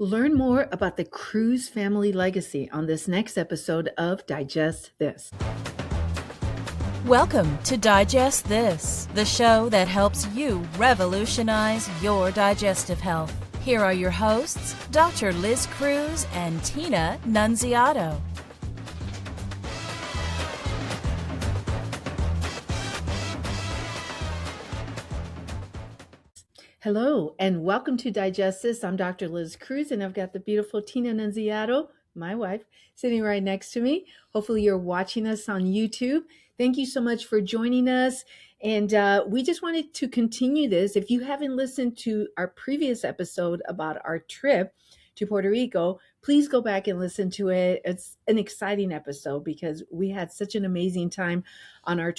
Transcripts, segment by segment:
Learn more about the Cruz Family Legacy on this next episode of Digest This. Welcome to Digest This, the show that helps you revolutionize your digestive health. Here are your hosts, Dr. Liz Cruz and Tina Nunziato. Hello, and welcome to Digest This. I'm Dr. Liz Cruz, and I've got the beautiful Tina Nunziato, my wife, sitting right next to me. Hopefully you're watching us on YouTube. Thank you so much for joining us. And we just wanted to continue this. If you haven't listened to our previous episode about our trip to Puerto Rico, please go back and listen to it. It's an exciting episode because we had such an amazing time on our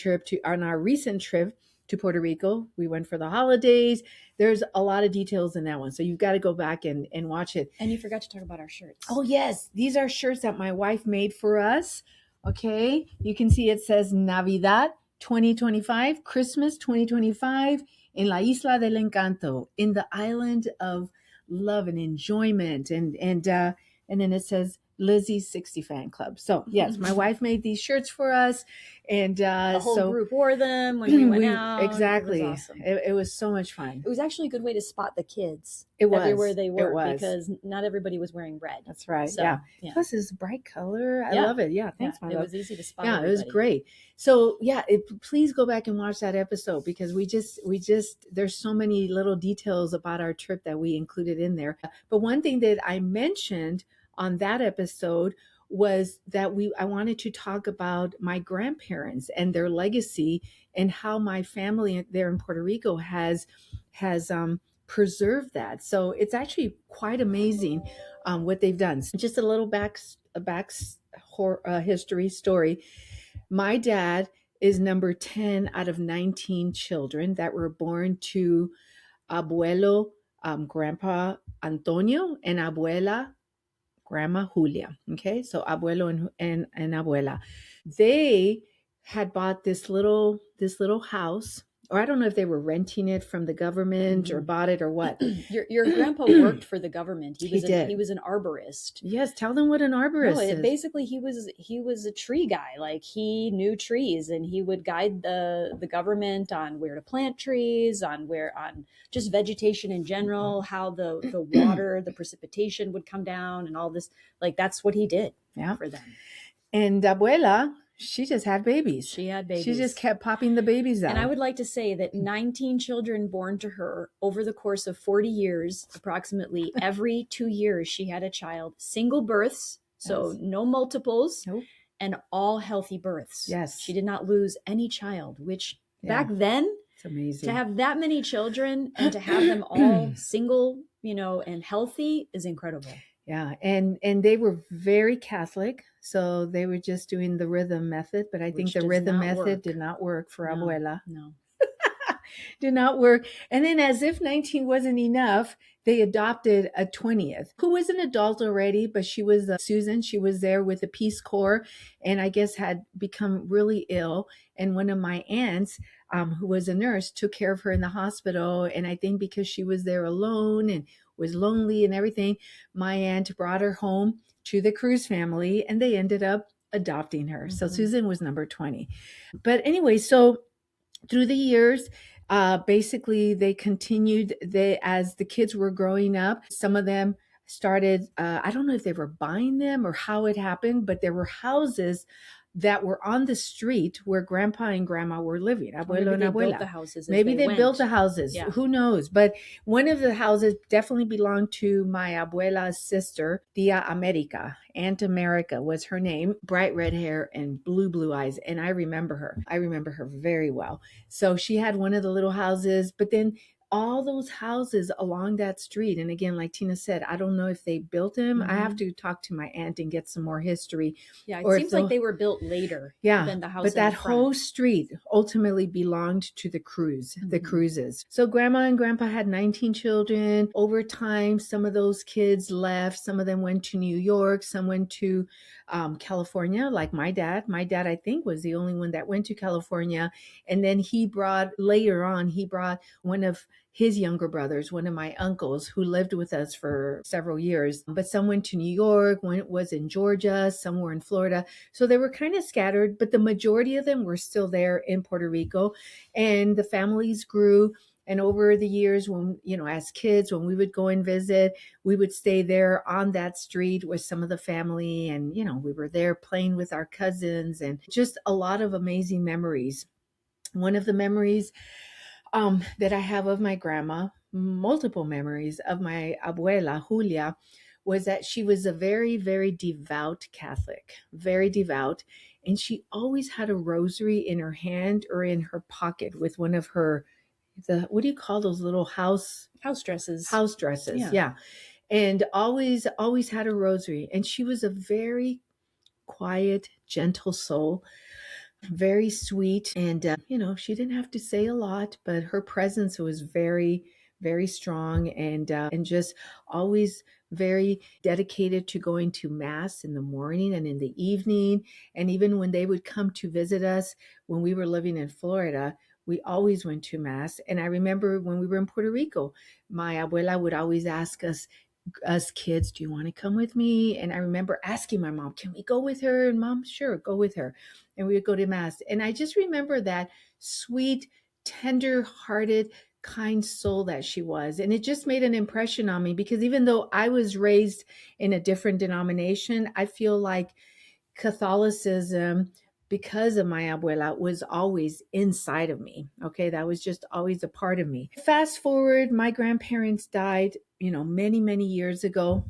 recent trip to Puerto Rico. We went for the holidays. There's a lot of details in that one. So you've got to go back and watch it. And you forgot to talk about our shirts. Oh, yes. These are shirts that my wife made for us. Okay. You can see it says Navidad 2025, Christmas 2025 in La Isla del Encanto, in the island of love and enjoyment. And then it says Lizzie's 60 fan club. So yes, my wife made these shirts for us, and the whole group wore them when we went out. Exactly. It was awesome. It was so much fun. It was actually a good way to spot the kids. It was everywhere they were, it was. Because not everybody was wearing red. That's right. So, yeah. yeah. Plus it's a bright color. I love it. Yeah. Thanks, my It love. was easy to spot. Yeah, everybody. It was great. So yeah, please go back and watch that episode because we just there's so many little details about our trip that we included in there. But one thing that I mentioned on that episode was that I wanted to talk about my grandparents and their legacy and how my family there in Puerto Rico has preserved that. So it's actually quite amazing what they've done. So just a little history story. My dad is number 10 out of 19 children that were born to abuelo, Grandpa Antonio, and abuela, Grandma Julia. Okay, so abuelo and abuela. They had bought this little house, or I don't know if they were renting it from the government or bought it or what. Your grandpa worked for the government. He did. He was an arborist. Yes, tell them what an arborist is. Basically, he was a tree guy. Like, he knew trees, and he would guide the government on where to plant trees, on just vegetation in general, how the water, the precipitation would come down, and all this. Like, that's what he did for them. And abuela, she just had babies. She had babies. She just kept popping the babies out. And I would like to say that 19 children born to her over the course of 40 years, approximately every 2 years, she had a child. Single births, so no multiples, and all healthy births. Yes. She did not lose any child, which back then, it's amazing. To have that many children and to have them all single, and healthy is incredible. Yeah, and they were very Catholic, so they were just doing the rhythm method, but I think the rhythm method did not work for abuela. No. Did not work. And then, as if 19 wasn't enough, they adopted a 20th, who was an adult already, but she was Susan. She was there with the Peace Corps, and I guess had become really ill. And one of my aunts, who was a nurse, took care of her in the hospital. And I think because she was there alone and was lonely and everything, my aunt brought her home to the Cruz family, and they ended up adopting her. So Susan was number 20. But anyway, so through the years, basically they continued, as the kids were growing up, some of them started, I don't know if they were buying them or how it happened, but there were houses that were on the street where grandpa and grandma were living. Abuelo and abuela. Built the houses. Maybe they built the houses. Yeah. Who knows? But one of the houses definitely belonged to my abuela's sister, Tia America. Aunt America was her name. Bright red hair and blue eyes. And I remember her. I remember her very well. So she had one of the little houses, but then all those houses along that street. And again, like Tina said, I don't know if they built them. I have to talk to my aunt and get some more history. Yeah, it seems like they were built later than the house. But that whole street ultimately belonged to the Cruzes. So grandma and grandpa had 19 children. Over time, some of those kids left. Some of them went to New York. Some went to California, like my dad. My dad, I think, was the only one that went to California. And then later on, he brought one of his younger brothers, one of my uncles who lived with us for several years, but some went to New York, one was in Georgia, some were in Florida. So they were kind of scattered, but the majority of them were still there in Puerto Rico, and the families grew. And over the years, when, as kids, when we would go and visit, we would stay there on that street with some of the family. And, we were there playing with our cousins, and just a lot of amazing memories. One of the memories that I have of my grandma, multiple memories of my abuela, Julia, was that she was a very, very devout Catholic, very devout. And she always had a rosary in her hand or in her pocket with one of her, what do you call those little house dresses? House dresses, yeah. And always had a rosary. And she was a very quiet, gentle soul, very sweet. And, she didn't have to say a lot, but her presence was very, very strong, and just always very dedicated to going to mass in the morning and in the evening. And even when they would come to visit us when we were living in Florida, we always went to mass. And I remember when we were in Puerto Rico, my abuela would always ask us kids, do you want to come with me? And I remember asking my mom, can we go with her? And Mom, sure, go with her. And we would go to mass. And I just remember that sweet, tender hearted, kind soul that she was. And it just made an impression on me, because even though I was raised in a different denomination, I feel like Catholicism, because of my abuela, was always inside of me. Okay, that was just always a part of me. Fast forward, my grandparents died, many, many years ago.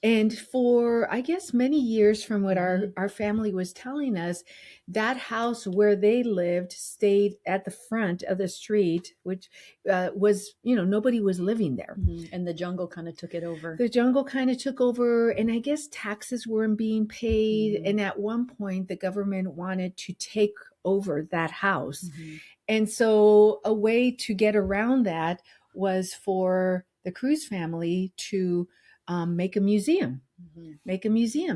And for, I guess, many years, from what our family was telling us, that house where they lived stayed at the front of the street, which was, nobody was living there. And the jungle kind of took it over. The jungle kind of took over, and I guess taxes weren't being paid. And at one point, the government wanted to take over that house. And so a way to get around that was for the Cruz family to make a museum.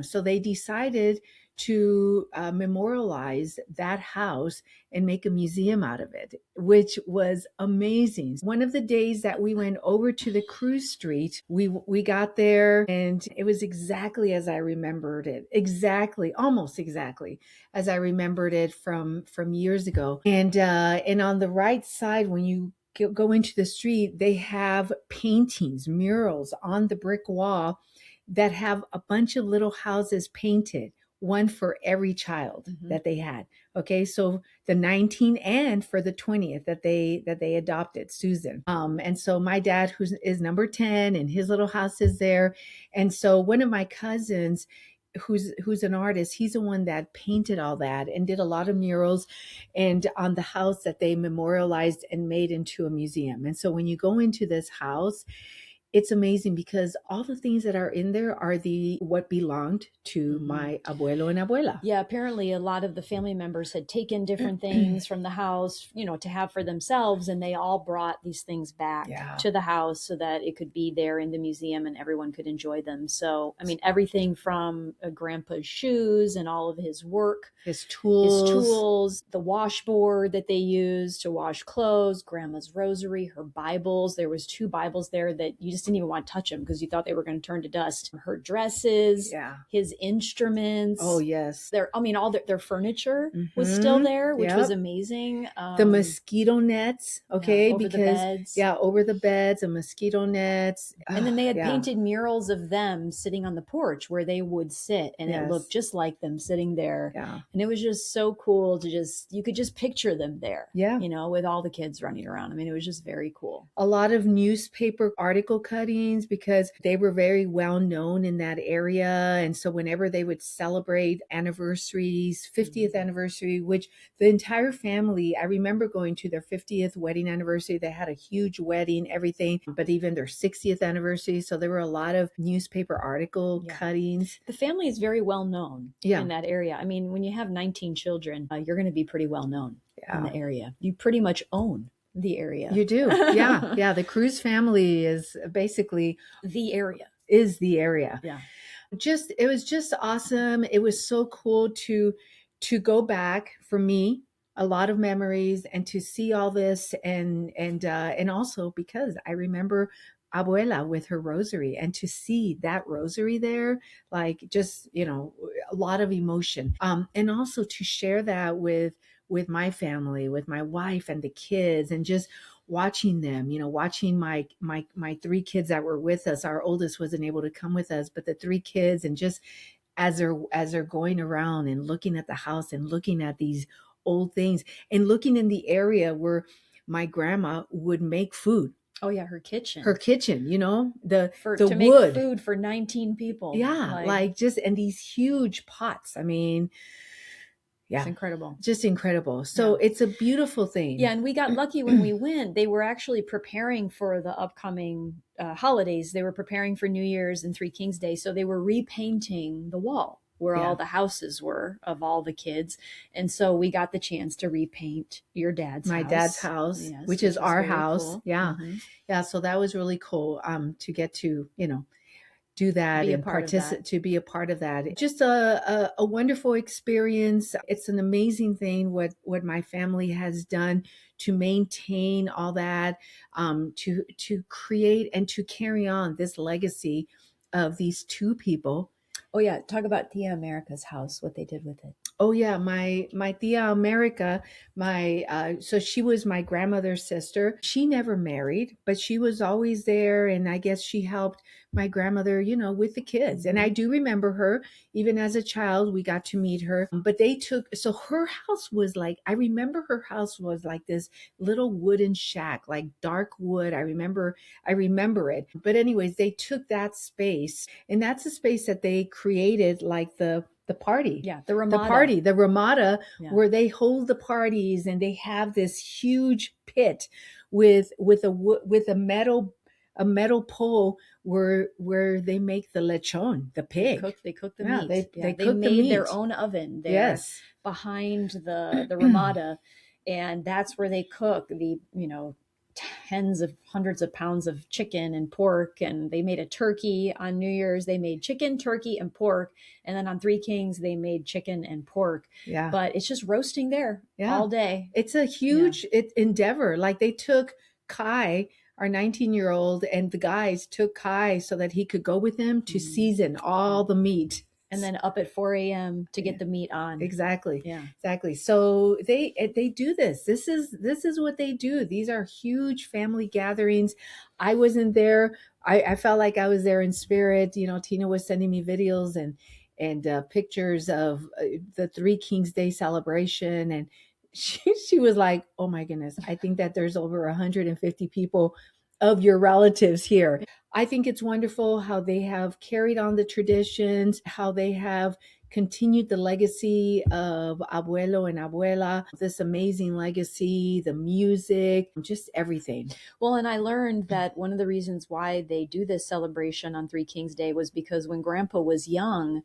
So they decided to memorialize that house and make a museum out of it, which was amazing. One of the days that we went over to the Cruz Street, we got there, and it was exactly as I remembered it. Almost exactly as I remembered it from years ago. And on the right side, when you go into the street, they have paintings, murals on the brick wall that have a bunch of little houses painted, one for every child that they had. Okay, so the 19th and for the 20th that they adopted Susan. And so my dad, who is number 10, and his little house is there. And so one of my cousins, who's an artist, he's the one that painted all that and did a lot of murals and on the house that they memorialized and made into a museum. And so when you go into this house, it's amazing, because all the things that are in there are what belonged to my abuelo and abuela. Yeah, apparently a lot of the family members had taken different things from the house, to have for themselves, and they all brought these things back to the house so that it could be there in the museum and everyone could enjoy them. So, I mean, everything from grandpa's shoes and all of his work, his tools, the washboard that they used to wash clothes, grandma's rosary, her Bibles. There was 2 Bibles there that you just didn't even want to touch them because you thought they were going to turn to dust. Her dresses, his instruments. Oh, yes. All their furniture was still there, which was amazing. The mosquito nets, okay, over the beds. Over the beds, the mosquito nets. And then they had painted murals of them sitting on the porch where they would sit, and it looked just like them sitting there. Yeah. And it was just so cool you could just picture them there. Yeah. With all the kids running around. I mean, it was just very cool. A lot of newspaper article cuttings, because they were very well known in that area. And so whenever they would celebrate anniversaries, 50th anniversary, which the entire family, I remember going to their 50th wedding anniversary. They had a huge wedding, everything, but even their 60th anniversary. So there were a lot of newspaper article cuttings. The family is very well known in that area. I mean, when you have 19 children, you're going to be pretty well known in the area. You pretty much own the area. You do. Yeah. The Cruz family is basically the area. Yeah. It was just awesome. It was so cool to go back for me a lot of memories, and to see all this, and also because I remember abuela with her rosary, and to see that rosary there, like, just, a lot of emotion, and also to share that with my family, with my wife and the kids, and just watching them, watching my three kids that were with us. Our oldest wasn't able to come with us, but the three kids, and just as they're going around and looking at the house and looking at these old things, and looking in the area where my grandma would make food. Oh yeah, her kitchen. The to make wood. food for 19 people. Yeah, like just, and these huge pots. I mean, yeah, it's incredible. Just incredible. So it's a beautiful thing. Yeah, and we got lucky when we went. They were actually preparing for the upcoming holidays. They were preparing for New Year's and Three Kings Day. So they were repainting the wall where all the houses were of all the kids. And so we got the chance to repaint your dad's My house. dad's house, Yes, which is our very house. cool. Yeah. Mhm. Yeah. So that was really cool to get to, do that Be a and part of that. to be a part of that. Just a wonderful experience. It's an amazing thing what my family has done to maintain all that, to create and to carry on this legacy of these two people. Oh yeah, talk about Tia America's house, what they did with it. Oh yeah, my tia America, so she was my grandmother's sister. She never married, but she was always there, and I guess she helped my grandmother, with the kids. And I do remember her even as a child. We got to meet her, but so her house was like, I remember her house was like this little wooden shack, like dark wood. I remember it. But anyways, they took that space, and that's a space that they created, like the party. Yeah, the Ramada. The Ramada, where they hold the parties, and they have this huge pit with a metal pole where they make the lechon, the pig. They cook the meat. They made their own oven there behind the Ramada, and that's where they cook the tens of hundreds of pounds of chicken and pork. And they made a turkey on New Year's. They made chicken, turkey, and pork. And then on Three Kings, they made chicken and pork. Yeah. But it's just roasting there all day. It's a huge endeavor. Like, they took Kai, our 19-year-old, and the guys took Kai so that he could go with them to season all the meat. And then up at 4 a.m. to get the meat on. Exactly. Yeah. Exactly. So they do this. This is what they do. These are huge family gatherings. I wasn't there. I felt like I was there in spirit. Tina was sending me videos and pictures of the Three Kings Day celebration, and she was like, "Oh my goodness, I think that there's over 150 people of your relatives here." I think it's wonderful how they have carried on the traditions, how they have continued the legacy of abuelo and abuela, this amazing legacy, the music, just everything. Well, and I learned that one of the reasons why they do this celebration on Three Kings Day was because when Grandpa was young,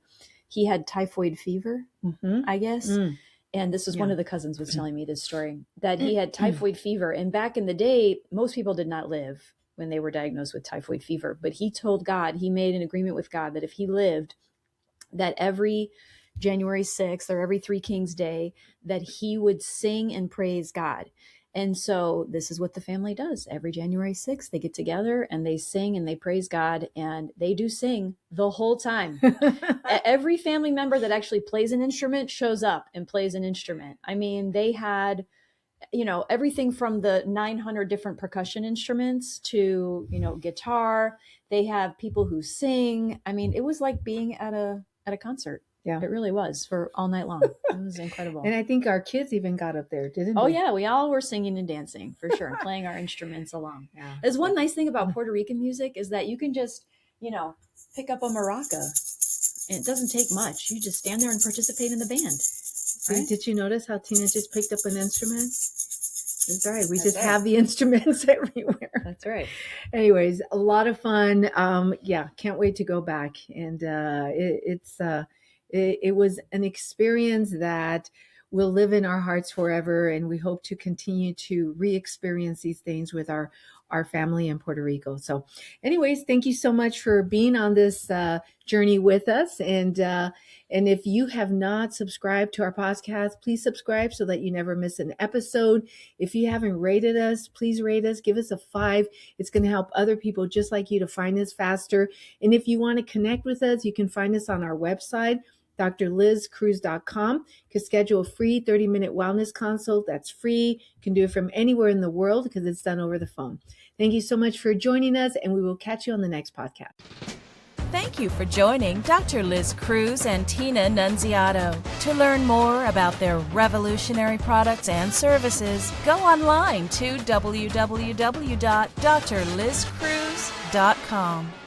he had typhoid fever, I guess. And this was one of the cousins was telling me this story, that he had typhoid fever. And back in the day, most people did not live when they were diagnosed with typhoid fever. But he told God, he made an agreement with God that if he lived, that every January 6th or every Three Kings Day, that he would sing and praise God. And so this is what the family does. Every January 6th, they get together and they sing and they praise God, and they do sing the whole time. Every family member that actually plays an instrument shows up and plays an instrument. I mean, they had, everything from the 900 different percussion instruments to, guitar. They have people who sing. I mean, it was like being at a concert. Yeah, it really was, for all night long. It was incredible. And I think our kids even got up there, didn't they? Oh yeah, we all were singing and dancing for sure, playing our instruments along. Yeah. There's one nice thing about Puerto Rican music is that you can just, pick up a maraca, and it doesn't take much. You just stand there and participate in the band. Right? Did you notice how Tina just picked up an instrument? That's right. We just have the instruments everywhere. That's right. Anyways, a lot of fun. Can't wait to go back. And it was an experience that will live in our hearts forever. And we hope to continue to re-experience these things with our our family in Puerto Rico. So anyways, thank you so much for being on this journey with us. And if you have not subscribed to our podcast, please subscribe so that you never miss an episode. If you haven't rated us, please rate us. Give us a 5. It's going to help other people just like you to find us faster. And if you want to connect with us, you can find us on our website, drlizcruz.com. You can schedule a free 30-minute wellness consult. That's free. You can do it from anywhere in the world because it's done over the phone. Thank you so much for joining us, and we will catch you on the next podcast. Thank you for joining Dr. Liz Cruz and Tina Nunziato. To learn more about their revolutionary products and services, go online to www.drlizcruz.com.